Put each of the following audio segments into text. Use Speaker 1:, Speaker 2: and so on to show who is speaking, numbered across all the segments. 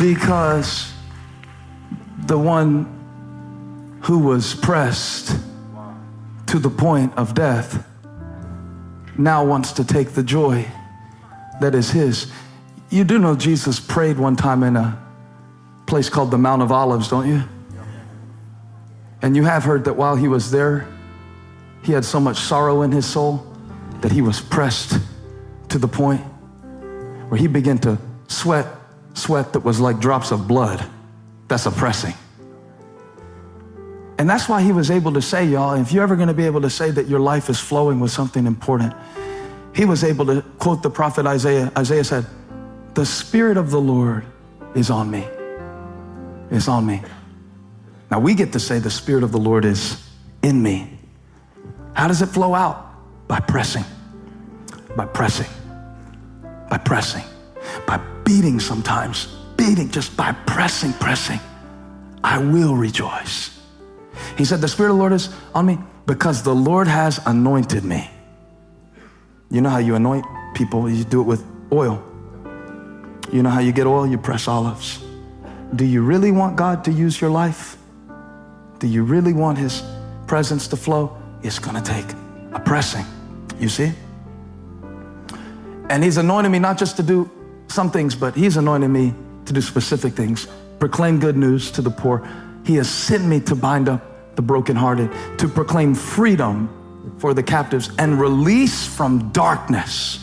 Speaker 1: Because the one who was pressed to the point of death now wants to take the joy that is his. You do know Jesus prayed one time in a place called the Mount of Olives, don't you? And you have heard that while he was there, he had so much sorrow in his soul that he was pressed to the point where he began to sweat that was like drops of blood. That's a pressing. And that's why he was able to say, y'all, if you're ever going to be able to say that your life is flowing with something important, he was able to quote the prophet Isaiah. Isaiah said, "The Spirit of the Lord is on me. It's on me." Now we get to say the Spirit of the Lord is in me. How does it flow out? By pressing, by pressing, by pressing, by beating sometimes, beating, just by pressing. I will rejoice. He said, the Spirit of the Lord is on me because the Lord has anointed me. You know how you anoint people? You do it with oil. You know how you get oil? You press olives. Do you really want God to use your life? Do you really want his presence to flow? It's going to take a pressing, you see? And he's anointed me not just to do some things, but he's anointed me to do specific things. Proclaim good news to the poor. He has sent me to bind up the brokenhearted, to proclaim freedom for the captives and release from darkness,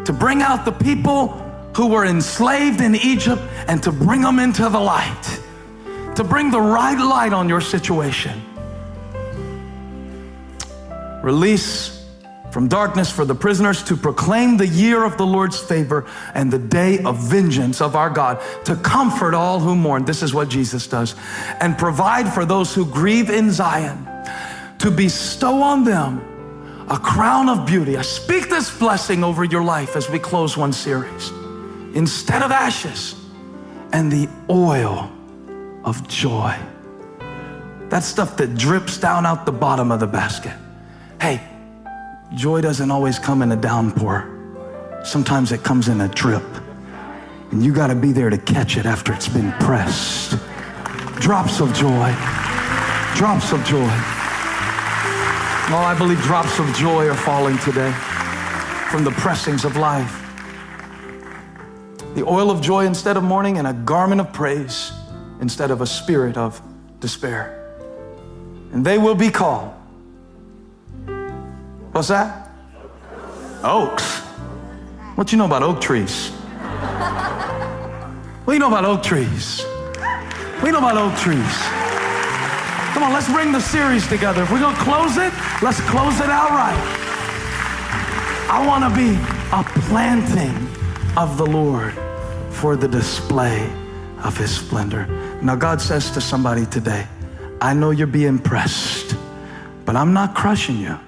Speaker 1: to bring out the people who were enslaved in Egypt and to bring them into the light, to bring the right light on your situation. Release from darkness for the prisoners, to proclaim the year of the Lord's favor and the day of vengeance of our God, to comfort all who mourn. This is what Jesus does. And provide for those who grieve in Zion, to bestow on them a crown of beauty. I speak this blessing over your life as we close one series. Instead of ashes, and the oil of joy. That stuff that drips down out the bottom of the basket. Hey, joy doesn't always come in a downpour. Sometimes it comes in a drip. And you got to be there to catch it after it's been pressed. Drops of joy. Drops of joy. Oh, I believe drops of joy are falling today from the pressings of life. The oil of joy instead of mourning, and a garment of praise instead of a spirit of despair. And they will be called, what's that? Oaks. What you know about oak trees? What do you know about oak trees? What do you know about oak trees? Come on, let's bring the series together. If we're gonna close it, let's close it out right. I wanna be a planting of the Lord for the display of his splendor. Now God says to somebody today, I know you're being pressed, but I'm not crushing you.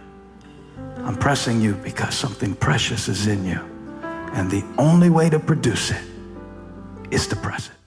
Speaker 1: I'm pressing you because something precious is in you. And the only way to produce it is to press it.